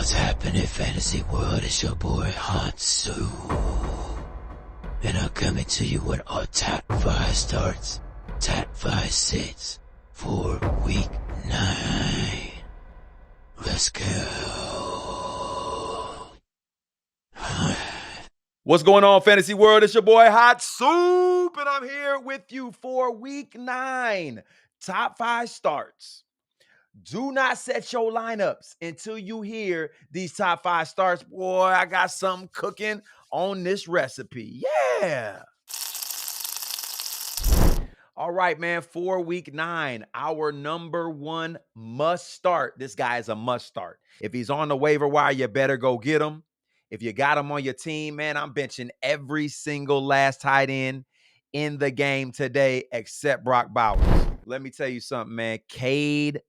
What's happening, Fantasy World? It's your boy Hansu. And I'm coming to you with our top 5 starts, top 5 sits for week 9. Let's go. What's going on, Fantasy World? It's your boy Hot Soup, and I'm here with you for week 9. Top 5 starts. Do not set your lineups until you hear these top 5 starts. Boy, I got something cooking on this recipe. Yeah. All right, man, for week 9, our number 1 must start. This guy is a must start. If he's on the waiver wire, you better go get him. If you got him on your team, man, I'm benching every single last tight end in the game today except Brock Bowers. Let me tell you something, man. Cade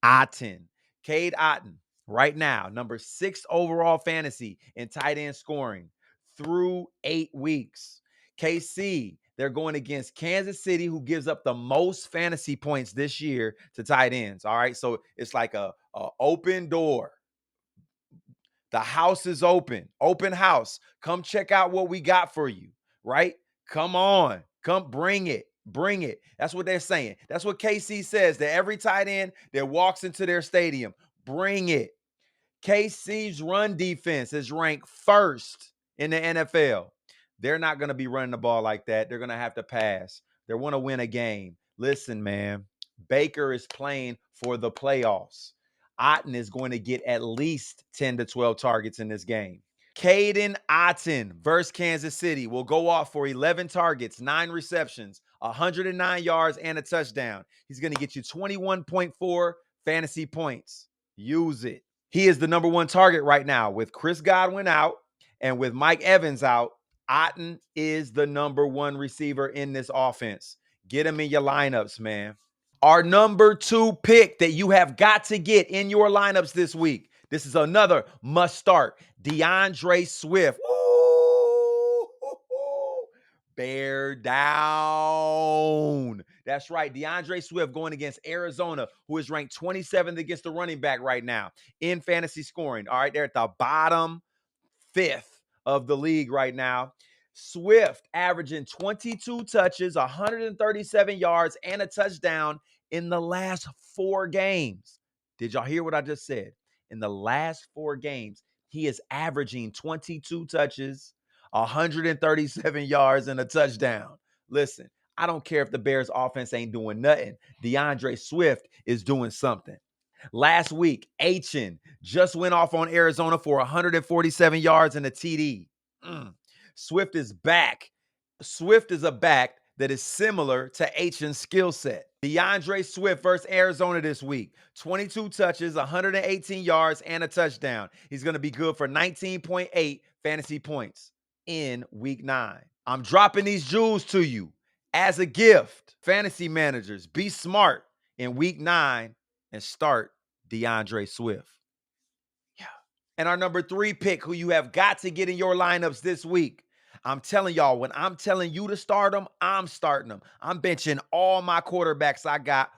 Otton. Cade Otton, right now, number 6 overall fantasy in tight end scoring through 8 weeks. KC, they're going against Kansas City, who gives up the most fantasy points this year to tight ends. All right, so it's like a open door. The house is open house. Come check out what we got for you, right? Come on, come bring it. That's what they're saying. That's what KC says to every tight end that walks into their stadium. Bring it. KC's run defense is ranked 1st in the NFL. They're not going to be running the ball like that. They're going to have to pass. They want to win a game. Listen, man, Baker is playing for the playoffs. Otton is going to get at least 10 to 12 targets in this game. Cade Otton versus Kansas City will go off for 11 targets, 9 receptions, 109 yards, and a touchdown. He's going to get you 21.4 fantasy points. Use it. He is the number 1 target right now. With Chris Godwin out and with Mike Evans out, Otton is the number 1 receiver in this offense. Get him in your lineups, man. Our number 2 pick that you have got to get in your lineups this week. This is another must start. DeAndre Swift. Ooh, bear down. That's right. DeAndre Swift going against Arizona, who is ranked 27th against the running back right now in fantasy scoring. All right, they're at the bottom 5th of the league right now. Swift averaging 22 touches, 137 yards, and a touchdown in the last 4 games. Did y'all hear what I just said? In the last 4 games, he is averaging 22 touches, 137 yards, and a touchdown. Listen, I don't care if the Bears offense ain't doing nothing. DeAndre Swift is doing something. Last week, Achin just went off on Arizona for 147 yards and a TD. Swift is back. Swift is a back that is similar to Achin's skill set. DeAndre Swift versus Arizona this week. 22 touches, 118 yards, and a touchdown. He's going to be good for 19.8 fantasy points in week 9. I'm dropping these jewels to you as a gift. Fantasy managers, be smart in week 9 and start DeAndre Swift. Yeah. And our number 3 pick, who you have got to get in your lineups this week. I'm telling y'all, when I'm telling you to start them, I'm starting them. I'm benching all my quarterbacks I got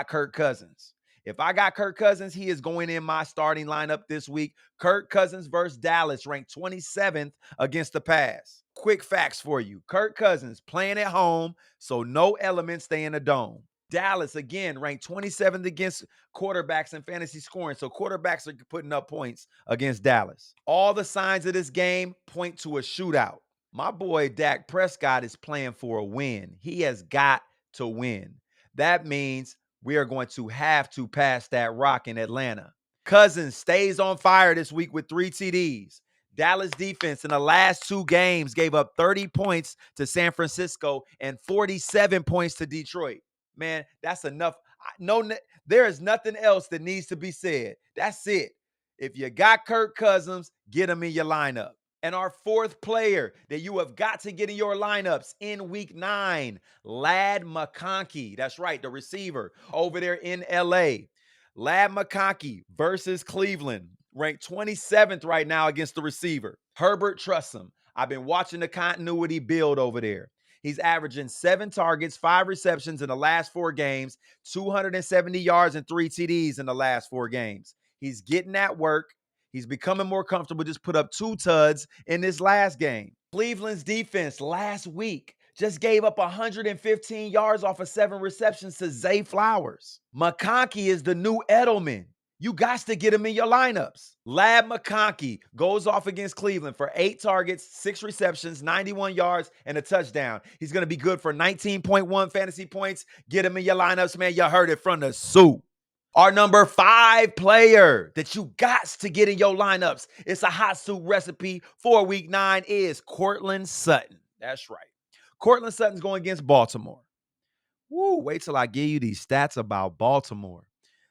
Kirk Cousins. If I got Kirk Cousins, he is going in my starting lineup this week. Kirk Cousins versus Dallas, ranked 27th against the pass. Quick facts for you. Kirk Cousins playing at home, so no elements stay in the dome. Dallas, again, ranked 27th against quarterbacks in fantasy scoring. So quarterbacks are putting up points against Dallas. All the signs of this game point to a shootout. My boy Dak Prescott is playing for a win. He has got to win. That means we are going to have to pass that rock in Atlanta. Cousins stays on fire this week with 3 TDs. Dallas defense in the last 2 games gave up 30 points to San Francisco and 47 points to Detroit. Man, that's enough. There is nothing else that needs to be said. That's it. If you got Kirk Cousins, get him in your lineup. And our 4th player that you have got to get in your lineups in week 9, Lad McConkey. That's right, the receiver over there in LA. Lad McConkey versus Cleveland, ranked 27th right now against the receiver. Herbert trusts him. I've been watching the continuity build over there. He's averaging 7 targets, 5 receptions in the last 4 games, 270 yards and 3 TDs in the last 4 games. He's getting that work. He's becoming more comfortable, just put up 2 tuds in this last game. Cleveland's defense last week just gave up 115 yards off of 7 receptions to Zay Flowers. McConkey is the new Edelman. You got to get him in your lineups. Lab McConkey goes off against Cleveland for 8 targets, 6 receptions, 91 yards, and a touchdown. He's going to be good for 19.1 fantasy points. Get him in your lineups, man. You heard it from the soup. Our number 5 player that you got to get in your lineups, it's a hot soup recipe for week 9, is Courtland Sutton. That's right. Courtland Sutton's going against Baltimore. Woo, wait till I give you these stats about Baltimore.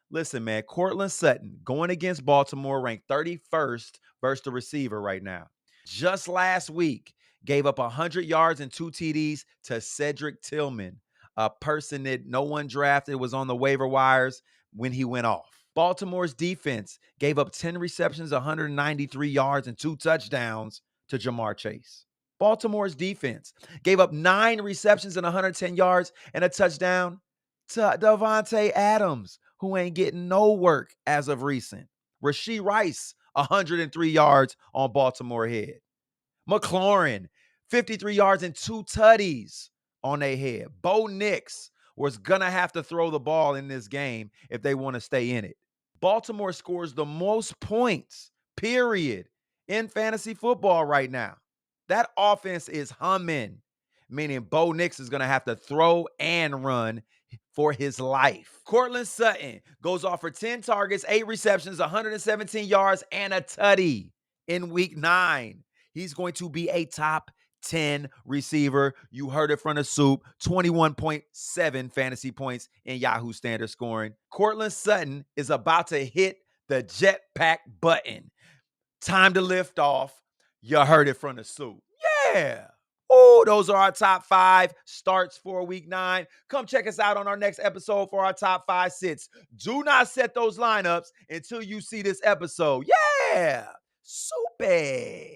Listen, man, Courtland Sutton going against Baltimore, ranked 31st versus the receiver right now. Just last week, gave up 100 yards and 2 TDs to Cedric Tillman, a person that no one drafted, was on the waiver wires when he went off. Baltimore's defense gave up 10 receptions, 193 yards, and 2 touchdowns to Jamar Chase. Baltimore's defense gave up 9 receptions and 110 yards and a touchdown to Davante Adams, who ain't getting no work as of recent. Rashee Rice, 103 yards on Baltimore head. McLaurin, 53 yards and 2 tutties on their head. Bo Nix was going to have to throw the ball in this game if they want to stay in it. Baltimore scores the most points, period, in fantasy football right now. That offense is humming, meaning Bo Nix is going to have to throw and run for his life. Courtland Sutton goes off for 10 targets, 8 receptions, 117 yards, and a tutty in week 9. He's going to be a top 10 receiver. You heard it from the soup. 21.7 fantasy points in Yahoo standard scoring. Courtland Sutton is about to hit the jetpack button. Time to lift off. You heard it from the soup. Yeah. Oh, those are our top 5 starts for week 9. Come check us out on our next episode for our top 5 sits. Do not set those lineups until you see this episode. Yeah. Soupy.